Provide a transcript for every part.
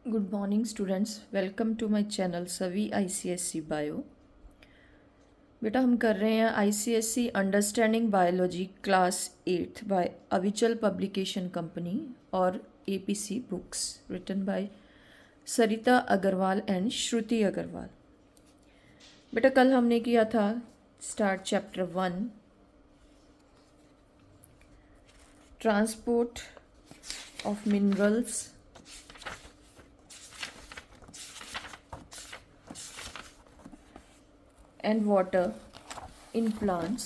Good morning students, welcome to my channel सभी ICSE bio. बेटा हम कर रहे हैं ICSE understanding biology class 8 by Avichal publication company और APC books written by Sarita Agarwal and Shruti Agarwal. बेटा कल हमने किया था start chapter 1 transport of minerals and water in plants।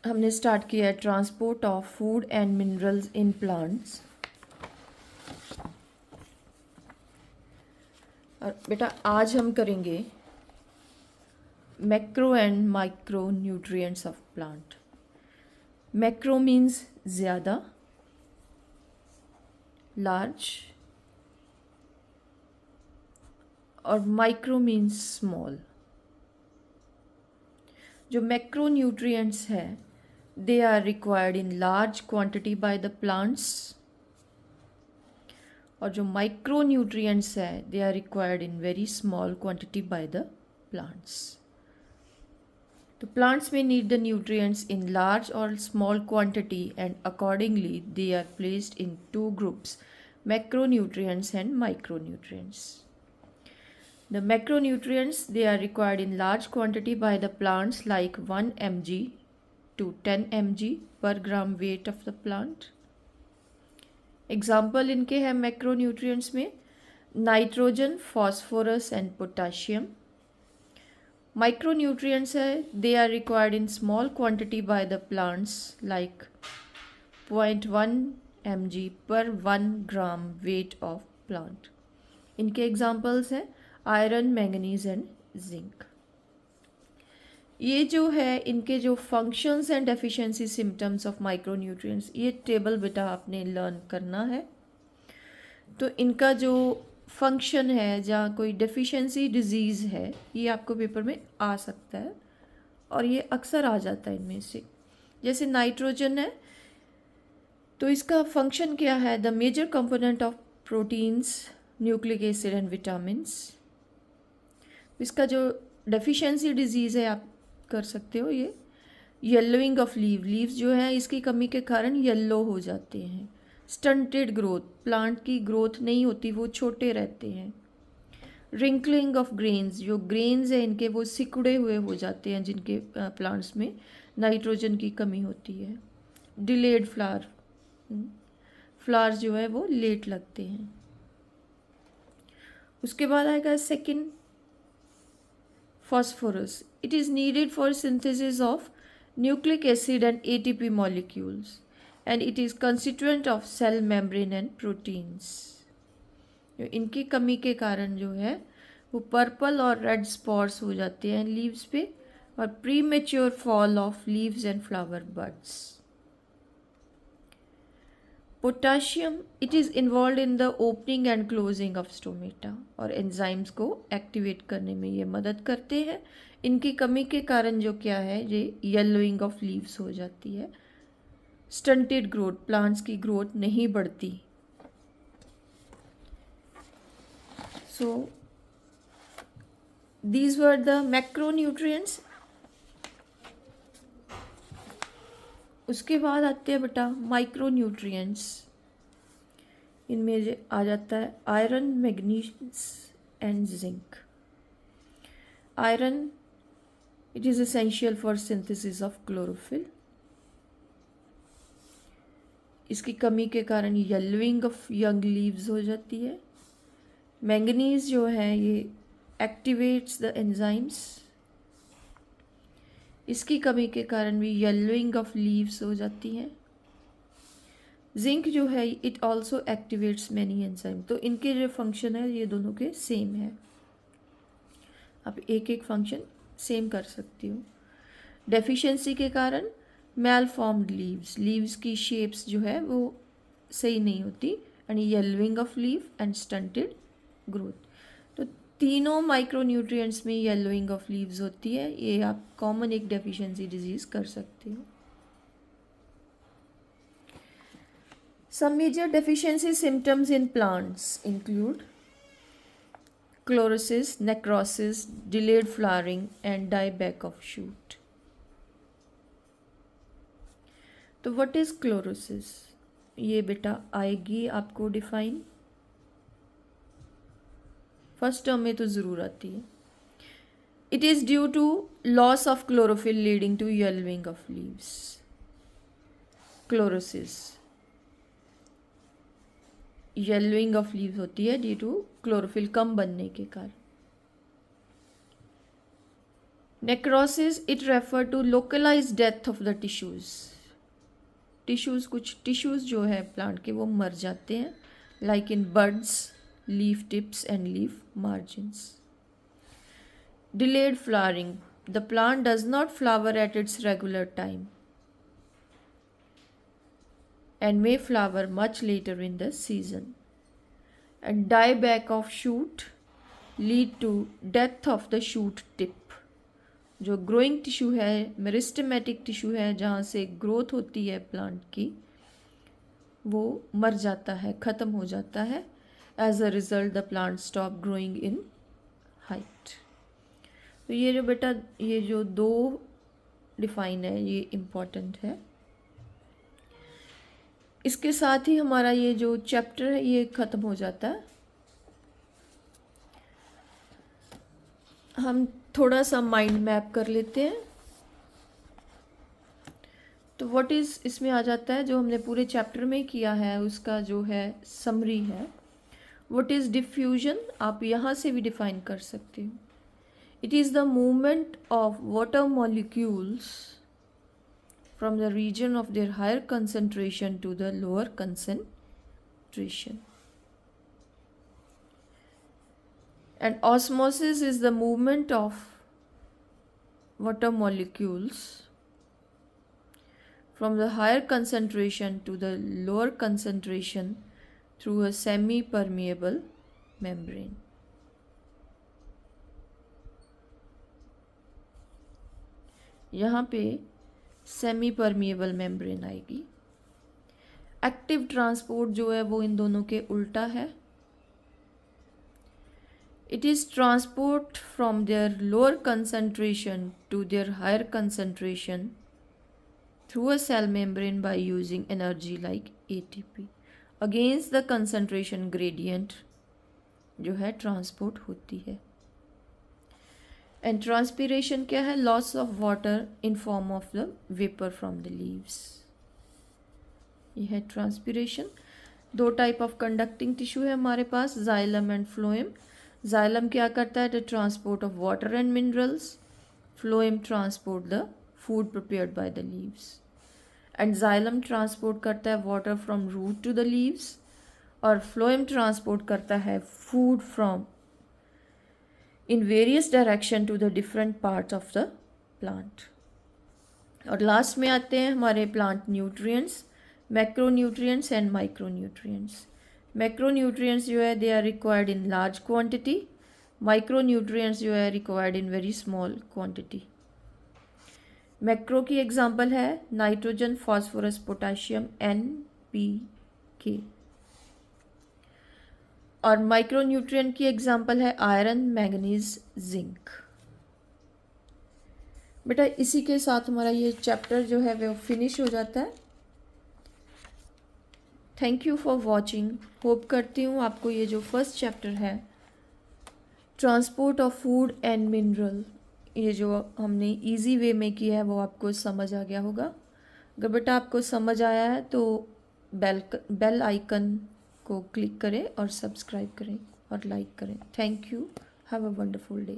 हमने स्टार्ट किया है transport of food and minerals in plants. और बेटा आज हम करेंगे macro and micro nutrients of plant. Macro means ज़्यादा, लार्ज, और माइक्रो मीन्स स्मॉल। जो मैक्रो न्यूट्रिएंट्स है they are required in large quantity by the plants, और जो माइक्रो न्यूट्रिएंट्स है they are required in very small quantity by the plants. तो plants में need the nutrients in large और small quantity and accordingly they are placed in two groups, macronutrients and micronutrients. The macronutrients they are required in large quantity by the plants like 1 mg to 10 mg per gram weight of the plant. Example इनके हैं macronutrients में nitrogen, phosphorus and potassium. Micronutrients है they are required in small quantity by the plants like 0.1 mg per 1 gram weight of plant। इनके examples हैं iron, manganese and zinc. ये जो है इनके जो functions and deficiency symptoms of micronutrients, ये table बेटा आपने लर्न करना है। तो इनका जो फंक्शन है, जहाँ कोई डेफिशिएंसी डिजीज़ है, ये आपको पेपर में आ सकता है और ये अक्सर आ जाता है इनमें से। जैसे नाइट्रोजन है तो इसका फंक्शन क्या है, the major component of proteins, nucleic acid and vitamins. इसका जो डेफिशिएंसी डिजीज़ है आप कर सकते हो ये येलोइंग ऑफ लीव्स जो है इसकी कमी के कारण येलो हो जाते हैं। स्टंटेड ग्रोथ, प्लांट की ग्रोथ नहीं होती, वो छोटे रहते हैं। रिंकलिंग ऑफ ग्रेन्स, जो ग्रेन्स है इनके वो सिकुड़े हुए हो जाते हैं जिनके प्लांट्स में नाइट्रोजन की कमी होती है। डिलेड फ्लावर्स जो है वो लेट लगते हैं। उसके बाद आएगा second phosphorus. It is needed for synthesis of nucleic acid and ATP molecules and it is constituent of cell membrane and proteins. इनकी कमी के कारण जो है वो पर्पल और रेड स्पॉट्स हो जाते हैं लीव्स पे और pre mature fall of leaves and flower buds. Potassium, it is involve in the opening and closing of stomata और एंजाइम्स को एक्टिवेट करने में ये मदद करते हैं। इनकी कमी के कारण जो क्या है ये येलोइंग ऑफ लीव्स हो जाती है। स्टंटेड ग्रोथ, प्लांट्स की ग्रोथ नहीं बढ़ती। So these were the macronutrients. उसके बाद आते हैं बेटा माइक्रोन्यूट्रिएंट्स। इनमें आ जाता है iron, manganese and zinc. Iron, it is essential for synthesis of chlorophyll. इसकी कमी के कारण येलोइंग ऑफ यंग लीव्स हो जाती है। मैंगनीज जो है ये एक्टिवेट्स द एंजाइम्स, इसकी कमी के कारण भी येलोइंग ऑफ लीव्स हो जाती हैं। जिंक जो है it also activates many enzyme. तो इनके जो फंक्शन है ये दोनों के सेम है, आप एक एक फंक्शन सेम कर सकती हो। डेफिशिएंसी के कारण मेल फॉर्म्ड लीव्स की शेप्स जो है वो सही नहीं होती and yellowing of leave and stunted growth. तो तीनों माइक्रोन्यूट्रिएंट्स में येलोइंग ऑफ लीव्स होती है। ये आप कॉमन एक डेफिशिएंसी डिजीज कर सकते हो। Some major deficiency symptoms in plants include chlorosis, necrosis, delayed flowering and dieback of shoot. तो what is chlorosis? ये बेटा आएगी आपको डिफाइन, फर्स्ट टर्म में तो ज़रूर आती है। It is due to loss of chlorophyll leading to yellowing of leaves. Chlorosis yellowing of leaves होती है ड्यू टू क्लोरोफिल कम बनने के कारण। Necrosis it refer to localize death of the tissues कुछ टिश्यूज़ जो है प्लांट के वो मर जाते हैं, like in buds, leaf tips and leaf margins. Delayed flowering, the plant does not flower at its regular time and may flower much later in the season. And dieback of shoot lead to death of the shoot tip. जो growing tissue है, meristematic tissue है, जहाँ से growth होती है plant की, वो मर जाता है, ख़त्म हो जाता है। As a result the plant stop growing in height. तो ये जो बेटा ये जो दो डिफाइन है ये इम्पॉर्टेंट है। इसके साथ ही हमारा ये जो चैप्टर है ये ख़त्म हो जाता है। हम थोड़ा सा माइंड मैप कर लेते हैं। तो व्हाट इज़ इसमें आ जाता है, जो हमने पूरे चैप्टर में किया है उसका जो है समरी है। व्हाट इज़ डिफ्यूजन, आप यहाँ से भी डिफाइन कर सकते हो। It is the movement of water molecules from the region of their higher concentration to the lower concentration. And osmosis is the movement of water molecules from the higher concentration to the lower concentration through a semi-permeable membrane. यहाँ पे semi permeable membrane आएगी। Active transport जो है वो इन दोनों के उल्टा है। It is transport from their lower concentration to their higher concentration through a cell membrane by using energy like ATP. Against the concentration gradient जो है ट्रांसपोर्ट होती है। एंड ट्रांसपीरेशन क्या है, loss of water in form of the vapour from the leaves. ये है transpiration. दो type of conducting tissue है हमारे पास, जाइलम एंड फ्लोएम। जाइलम क्या करता है, the transport of water and minerals. Phloem transport the food prepared by the leaves. And xylem transport करता है water from root to the leaves, और phloem transport करता है food from in various direction to the different parts of the plant. और last में आते हैं हमारे plant nutrients, macronutrients and micronutrients. Macronutrients जो है they are required in large quantity, micronutrients जो है required in very small quantity. Macro की एग्जांपल है नाइट्रोजन, फास्फोरस, पोटाशियम, NPK। और माइक्रोन्यूट्रिएंट की एग्जांपल है आयरन, मैंगनीज, जिंक। बेटा इसी के साथ हमारा ये चैप्टर जो है वो फिनिश हो जाता है। Thank you for watching. Hope करती हूँ आपको ये जो फर्स्ट चैप्टर है transport of food and mineral, ये जो हमने इजी वे में किया है वो आपको समझ आ गया होगा। अगर बेटा आपको समझ आया है तो बेल आइकन को क्लिक करें और सब्सक्राइब करें और लाइक करें। Thank you. Have a wonderful day.